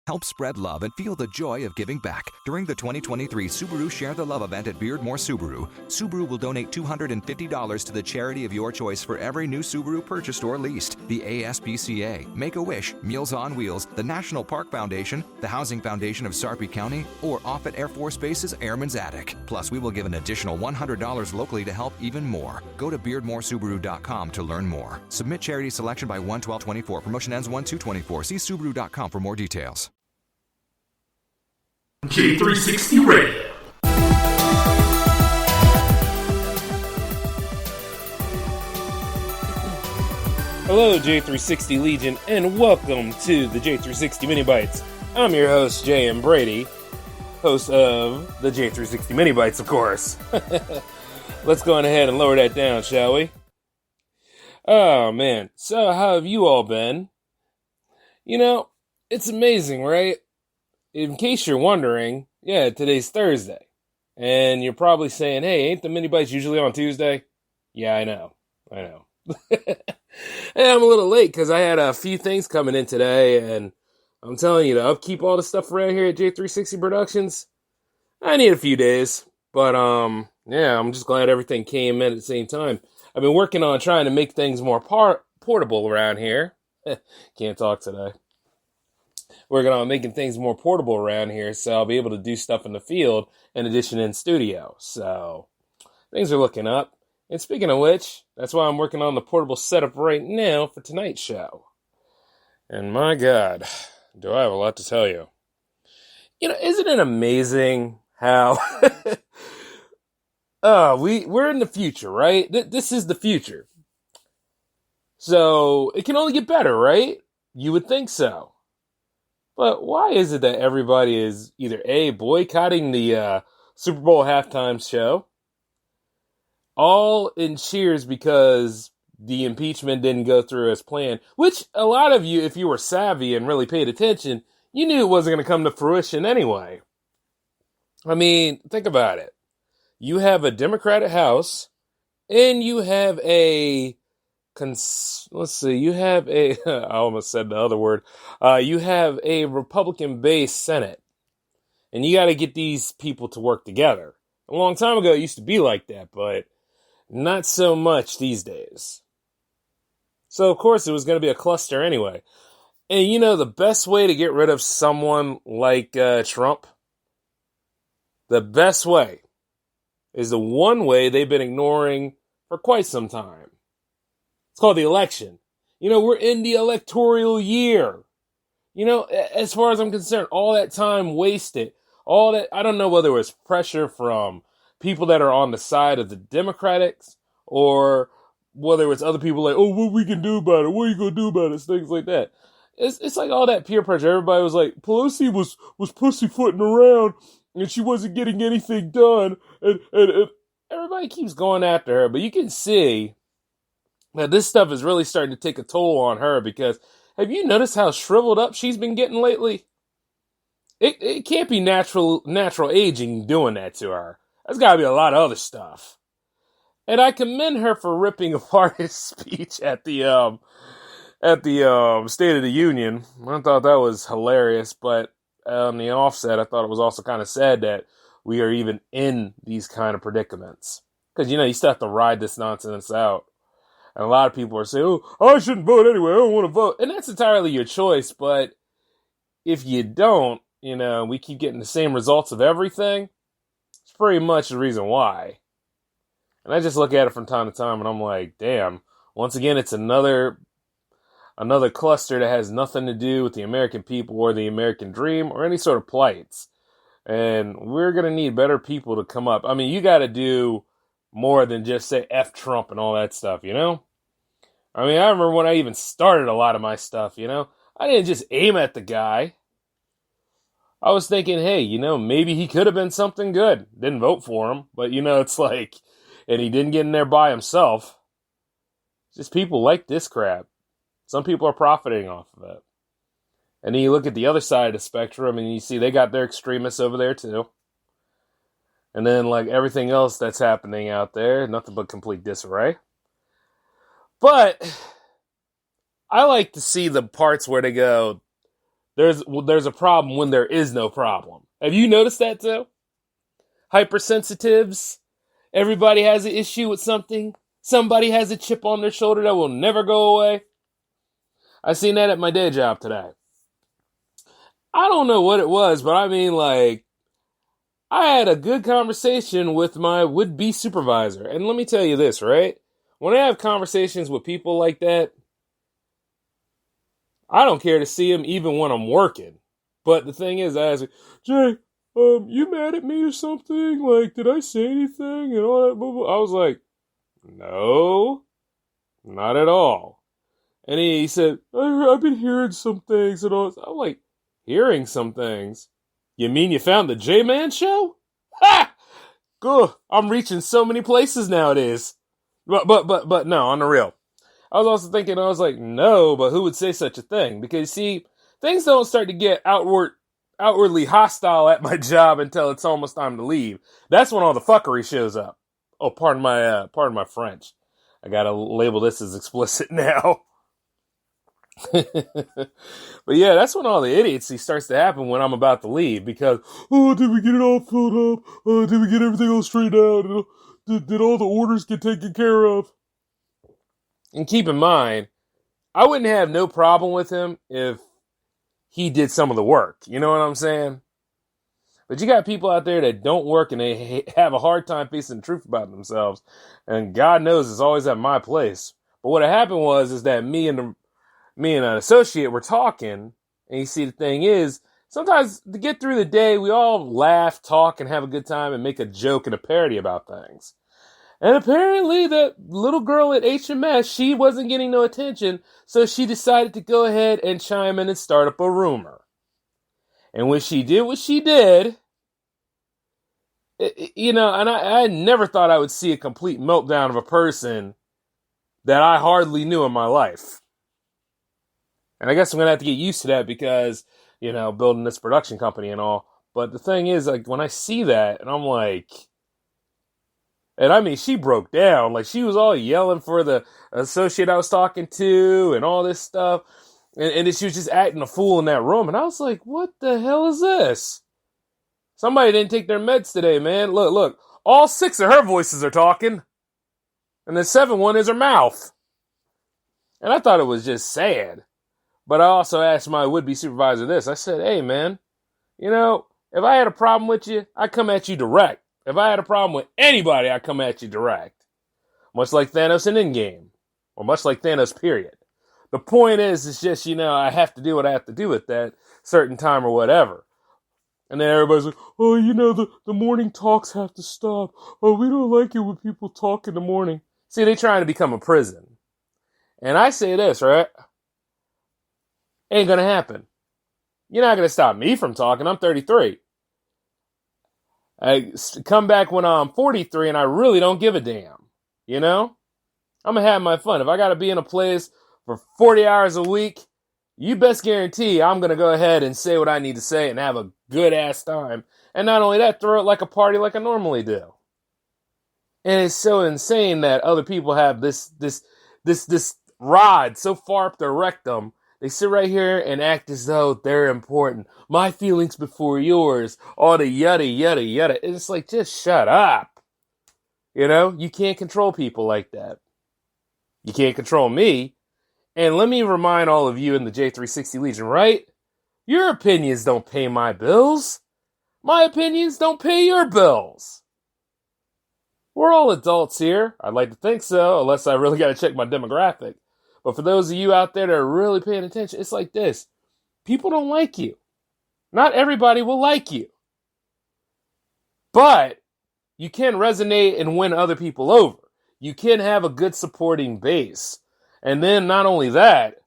Help spread love and feel the joy of giving back. During the 2023 Subaru Share the Love event at Beardmore Subaru, Subaru will donate $250 to the charity of your choice for every new Subaru purchased or leased. The ASPCA, Make-A-Wish, Meals on Wheels, the National Park Foundation, the Housing Foundation of Sarpy County, or Offutt Air Force Base's Airman's Attic. Plus, we will give an additional $100 locally to help even more. Go to BeardmoreSubaru.com to learn more. Submit charity selection by 1/12/24. Promotion ends 1/2/24. See Subaru.com for more details. J360 Radio. Hello, J360 Legion, and welcome to the J360 Mini Bites. I'm your host, J.M. Brady, host of the J360 Mini Bites, of course. Let's go on ahead and lower that down, shall we? Oh, man. So, how have you all been? You know, it's amazing, right? In case you're wondering, yeah, today's Thursday. And you're probably saying, hey, ain't the Mini Bites usually on Tuesday? Yeah, I know. And I'm a little late because I had a few things coming in today, and I'm telling you, to upkeep all the stuff around here at J360 Productions, I need a few days. But, yeah, I'm just glad everything came in at the same time. I've been working on trying to make things more portable around here. Can't talk today. Working on making things more portable around here, so I'll be able to do stuff in the field in addition in studio. So things are looking up. And speaking of which, that's why I'm working on the portable setup right now for tonight's show. And my God, do I have a lot to tell you. You know, isn't it amazing how we're in the future, right? This is the future. So it can only get better, right? You would think so. But why is it that everybody is either A, boycotting the Super Bowl halftime show, all in cheers because the impeachment didn't go through as planned, which a lot of you, if you were savvy and really paid attention, you knew it wasn't going to come to fruition anyway. I mean, think about it. You have a Democratic House, and you have I almost said the other word. You have a Republican-based Senate. And you got to get these people to work together. A long time ago, it used to be like that, but not so much these days. So, of course, it was going to be a cluster anyway. And you know, the best way to get rid of someone like Trump, the best way is the one way they've been ignoring for quite some time. It's called the election. You know, we're in the electoral year. You know, as far as I'm concerned, all that time wasted, all that, I don't know whether it was pressure from people that are on the side of the Democrats or whether it's other people like, oh, what we can do about it? What are you going to do about it? Things like that. It's like all that peer pressure. Everybody was like, Pelosi was pussyfooting around and she wasn't getting anything done. And everybody keeps going after her. But you can see that this stuff is really starting to take a toll on her because have you noticed how shriveled up she's been getting lately? It can't be natural aging doing that to her. There's got to be a lot of other stuff. And I commend her for ripping apart his speech at the State of the Union. I thought that was hilarious, but on the offset, I thought it was also kind of sad that we are even in these kind of predicaments. Because, you know, you still have to ride this nonsense out. And a lot of people are saying, oh, I shouldn't vote anyway. I don't want to vote. And that's entirely your choice. But if you don't, you know, we keep getting the same results of everything. It's pretty much the reason why. And I just look at it from time to time and I'm like, damn, once again, it's another cluster that has nothing to do with the American people or the American dream or any sort of plights. And we're going to need better people to come up. I mean, you got to do more than just say F Trump and all that stuff, you know? I mean, I remember when I even started a lot of my stuff, you know? I didn't just aim at the guy. I was thinking, hey, you know, maybe he could have been something good. Didn't vote for him, but, you know, it's like, and he didn't get in there by himself. Just people like this crap. Some people are profiting off of it. And then you look at the other side of the spectrum and you see they got their extremists over there too. And then like everything else that's happening out there, nothing but complete disarray. But I like to see the parts where they go, there's a problem when there is no problem. Have you noticed that too? Hypersensitives. Everybody has an issue with something. Somebody has a chip on their shoulder that will never go away. I seen that at my day job today. I don't know what it was, but I mean, like, I had a good conversation with my would-be supervisor. And let me tell you this, right? When I have conversations with people like that, I don't care to see them even when I'm working. But the thing is, I ask, Jay, you mad at me or something? Like, did I say anything? And all that, blah, blah. I was like, no, not at all. And he said, I've been hearing some things and all. I'm like, hearing some things? You mean you found the J-Man show? Ha! Good. I'm reaching so many places nowadays. But no, on the real. I was also thinking, I was like, no, but who would say such a thing? Because, see, things don't start to get outwardly hostile at my job until it's almost time to leave. That's when all the fuckery shows up. Oh, pardon my French. I gotta label this as explicit now. But yeah, that's when all the idiocy starts to happen when I'm about to leave, because, did we get it all filled up? Did we get everything all straightened out? Did all the orders get taken care of? And keep in mind, I wouldn't have no problem with him if he did some of the work. You know what I'm saying? But you got people out there that don't work and they have a hard time facing the truth about themselves. And God knows it's always at my place. But what had happened is that me and an associate were talking, and you see, the thing is, sometimes to get through the day, we all laugh, talk, and have a good time and make a joke and a parody about things. And apparently that little girl at HMS, she wasn't getting no attention, so she decided to go ahead and chime in and start up a rumor. And when she did what she did, and I never thought I would see a complete meltdown of a person that I hardly knew in my life. And I guess I'm going to have to get used to that because, building this production company and all. But the thing is, like, when I see that, and I'm like, and I mean, she broke down. Like, she was all yelling for the associate I was talking to and all this stuff. And then she was just acting a fool in that room. And I was like, what the hell is this? Somebody didn't take their meds today, man. Look. All 6 of her voices are talking. And the 7th one is her mouth. And I thought it was just sad. But I also asked my would-be supervisor this. I said, hey, man, if I had a problem with you, I come at you direct. If I had a problem with anybody, I come at you direct. Much like Thanos in Endgame. Or much like Thanos, period. The point is, it's just, I have to do what I have to do at that certain time or whatever. And then everybody's like, the morning talks have to stop. Oh, we don't like it when people talk in the morning. See, they're trying to become a prison. And I say this, right? Ain't gonna happen. You're not gonna stop me from talking. I'm 33. I come back when I'm 43 and I really don't give a damn. I'm gonna have my fun. If I gotta be in a place for 40 hours a week, you best guarantee I'm gonna go ahead and say what I need to say and have a good ass time. And not only that, throw it like a party like I normally do. And it's so insane that other people have this rod so far up their rectum. They sit right here and act as though they're important. My feelings before yours. All the yada, yada, yada. It's like, just shut up. You can't control people like that. You can't control me. And let me remind all of you in the J360 Legion, right? Your opinions don't pay my bills. My opinions don't pay your bills. We're all adults here. I'd like to think so, unless I really got to check my demographic. But for those of you out there that are really paying attention, it's like this. People don't like you. Not everybody will like you. But you can resonate and win other people over. You can have a good supporting base. And then not only that,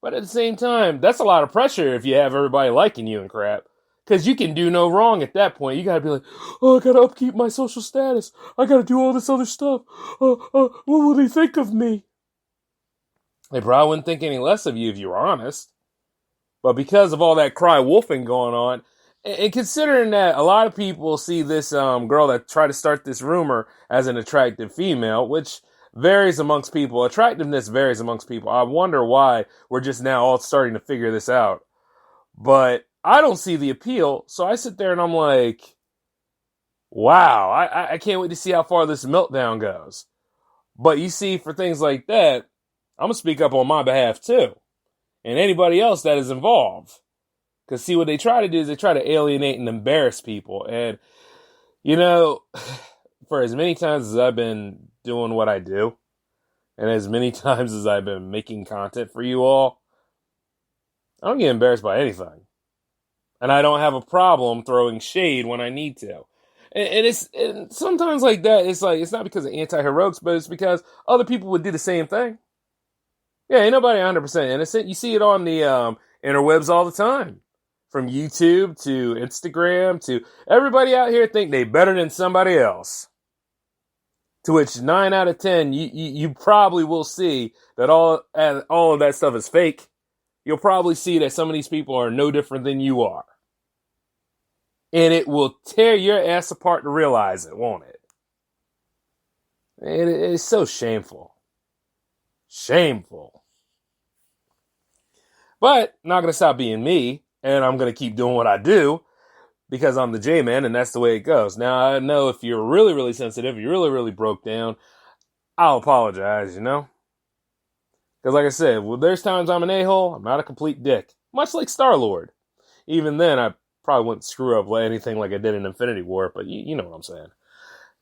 but at the same time, that's a lot of pressure if you have everybody liking you and crap. Because you can do no wrong at that point. You got to be like, I got to upkeep my social status. I got to do all this other stuff. What will they think of me? They probably wouldn't think any less of you if you were honest. But because of all that cry wolfing going on, and considering that a lot of people see this girl that tried to start this rumor as an attractive female, which varies amongst people. Attractiveness varies amongst people. I wonder why we're just now all starting to figure this out. But I don't see the appeal, so I sit there and I'm like, wow, I can't wait to see how far this meltdown goes. But you see, for things like that, I'm going to speak up on my behalf too. And anybody else that is involved. Because see, what they try to do is they try to alienate and embarrass people. And, you know, for as many times as I've been doing what I do, and as many times as I've been making content for you all, I don't get embarrassed by anything. And I don't have a problem throwing shade when I need to. And sometimes like that, it's like, it's not because of anti-heroics, but it's because other people would do the same thing. Yeah, ain't nobody 100% innocent. You see it on the interwebs all the time. From YouTube to Instagram to everybody out here think they better than somebody else. To which 9 out of 10, you probably will see that all of that stuff is fake. You'll probably see that some of these people are no different than you are. And it will tear your ass apart to realize it, won't it? It's so shameful. Shameful. But not going to stop being me, and I'm going to keep doing what I do because I'm the J-Man, and that's the way it goes. Now, I know if you're really, really sensitive, you're really, really broke down, I'll apologize, you know? Because like I said, well, there's times I'm an a-hole, I'm not a complete dick. Much like Star-Lord. Even then, I probably wouldn't screw up anything like I did in Infinity War, but you know what I'm saying.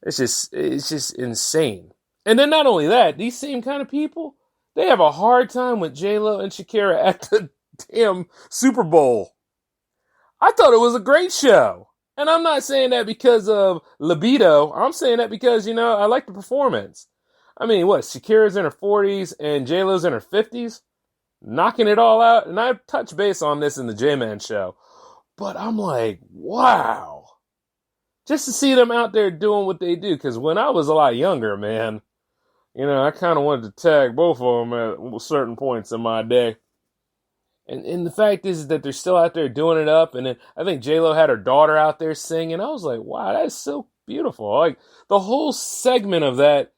It's just insane. And then not only that, these same kind of people, they have a hard time with J-Lo and Shakira at the damn Super Bowl. I thought it was a great show. And I'm not saying that because of libido. I'm saying that because, you know, I like the performance. I mean, what, Shakira's in her 40s and J-Lo's in her 50s? Knocking it all out. And I've touched base on this in the J-Man show. But I'm like, wow. Just to see them out there doing what they do. Because when I was a lot younger, man, you know, I kind of wanted to tag both of them at certain points in my day. And the fact is that they're still out there doing it up. And then I think J-Lo had her daughter out there singing. I was like, wow, that is so beautiful. Like, the whole segment of that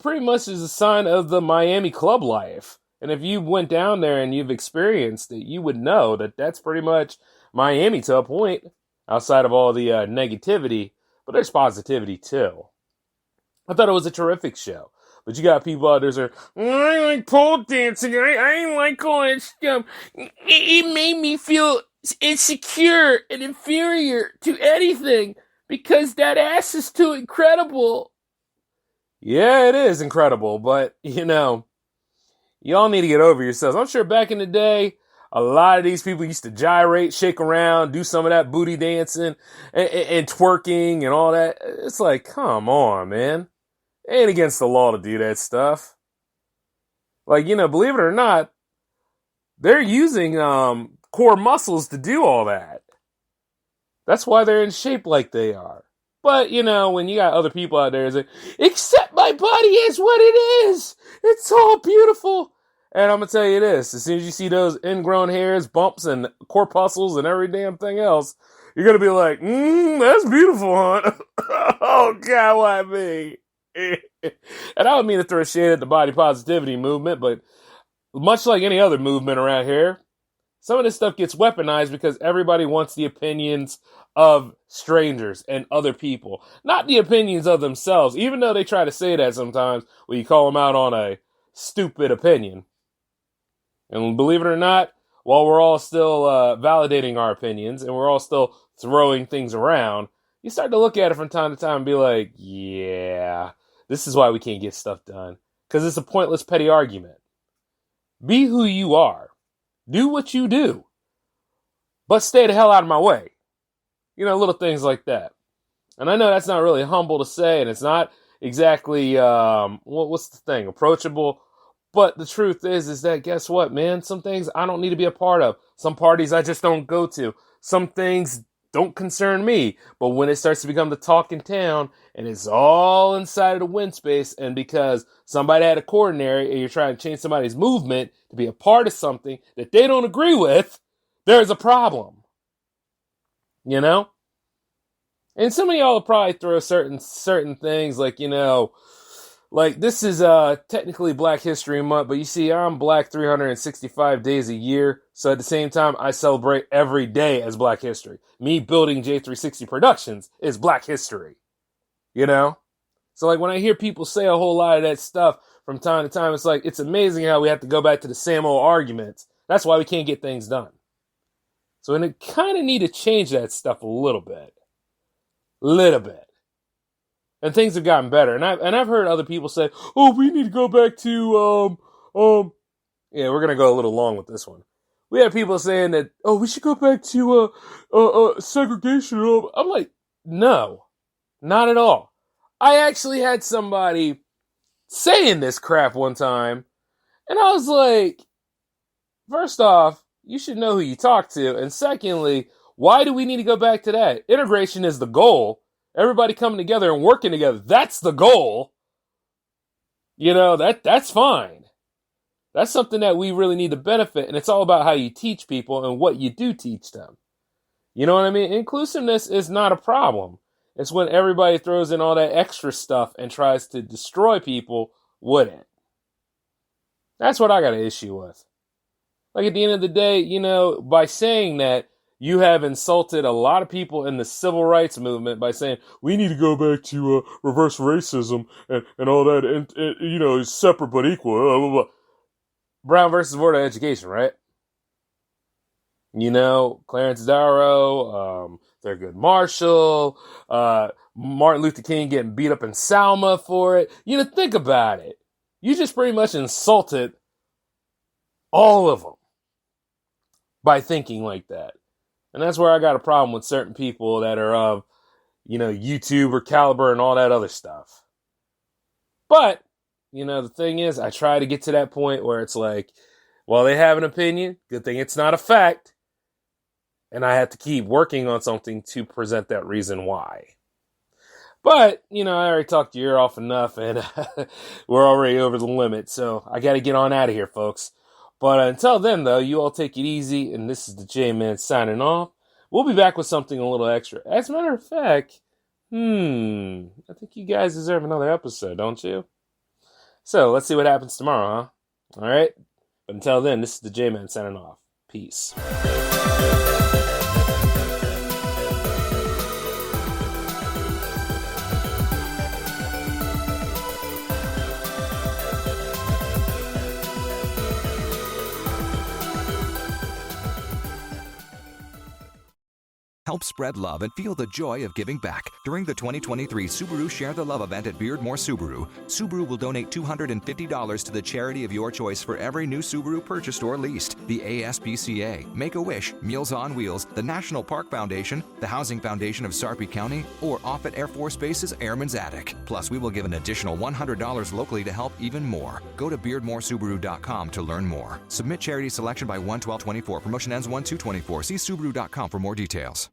pretty much is a sign of the Miami club life. And if you went down there and you've experienced it, you would know that that's pretty much Miami to a point, outside of all the negativity. But there's positivity, too. I thought it was a terrific show. But you got people out there saying, I like pole dancing. I ain't like all that stuff. It made me feel insecure and inferior to anything because that ass is too incredible. Yeah, it is incredible. But, you know, y'all need to get over yourselves. I'm sure back in the day, a lot of these people used to gyrate, shake around, do some of that booty dancing and twerking and all that. It's like, come on, man. It ain't against the law to do that stuff. Like, you know, believe it or not, they're using core muscles to do all that. That's why they're in shape like they are. But, you know, when you got other people out there saying, accept my body is what it is. It's all beautiful. And I'm going to tell you this, as soon as you see those ingrown hairs, bumps, and corpuscles and every damn thing else, you're going to be like, that's beautiful, huh? Oh, God, why me? And I don't mean to throw shade at the body positivity movement, but much like any other movement around here, some of this stuff gets weaponized because everybody wants the opinions of strangers and other people, not the opinions of themselves, even though they try to say that sometimes when you call them out on a stupid opinion. And believe it or not, while we're all still validating our opinions and we're all still throwing things around, you start to look at it from time to time and be like, yeah, this is why we can't get stuff done. Because it's a pointless, petty argument. Be who you are. Do what you do. But stay the hell out of my way. You know, little things like that. And I know that's not really humble to say, and it's not exactly, what's the thing, approachable. But the truth is that, guess what, man? Some things I don't need to be a part of. Some parties I just don't go to. Some things don't concern me. But when it starts to become the talk in town, and it's all inside of the wind space, and because somebody had a coronary, and you're trying to change somebody's movement to be a part of something that they don't agree with, there's a problem. You know? And some of y'all will probably throw certain things like, you know, Like, this is technically Black History Month, but you see, I'm Black 365 days a year. So at the same time, I celebrate every day as Black History. Me building J360 Productions is Black History. You know? So, like, when I hear people say a whole lot of that stuff from time to time, it's like, it's amazing how we have to go back to the same old arguments. That's why we can't get things done. So, we kind of need to change that stuff a little bit. Little bit. And things have gotten better. And I've heard other people say, oh, we need to go back to, yeah, we're going to go a little long with this one. We have people saying that, oh, we should go back to, segregation. I'm like, no, not at all. I actually had somebody saying this crap one time. And I was like, first off, you should know who you talk to. And secondly, why do we need to go back to that? Integration is the goal. Everybody coming together and working together. That's the goal. You know, that's fine. That's something that we really need to benefit. And it's all about how you teach people and what you do teach them. You know what I mean? Inclusiveness is not a problem. It's when everybody throws in all that extra stuff and tries to destroy people with it. That's what I got an issue with. Like, at the end of the day, you know, by saying that, you have insulted a lot of people in the civil rights movement by saying, we need to go back to reverse racism and all that, and you know, separate but equal. Blah, blah, blah. Brown versus Board of Education, right? You know, Clarence Darrow, Thurgood Marshall, Martin Luther King getting beat up in Selma for it. You know, think about it. You just pretty much insulted all of them by thinking like that. And that's where I got a problem with certain people that are of, you know, YouTuber caliber and all that other stuff. But, you know, the thing is, I try to get to that point where it's like, well, they have an opinion. Good thing it's not a fact. And I have to keep working on something to present that reason why. But, you know, I already talked your ear off enough and we're already over the limit. So I got to get on out of here, folks. But until then, though, you all take it easy, and this is the J-Man signing off. We'll be back with something a little extra. As a matter of fact, I think you guys deserve another episode, don't you? So, let's see what happens tomorrow, huh? All right? But until then, this is the J-Man signing off. Peace. Help spread love and feel the joy of giving back. During the 2023 Subaru Share the Love event at Beardmore Subaru, Subaru will donate $250 to the charity of your choice for every new Subaru purchased or leased. The ASPCA, Make-A-Wish, Meals on Wheels, the National Park Foundation, the Housing Foundation of Sarpy County, or Offutt Air Force Base's Airman's Attic. Plus, we will give an additional $100 locally to help even more. Go to BeardmoreSubaru.com to learn more. Submit charity selection by 1/12/24. Promotion ends 1/2/24. See Subaru.com for more details.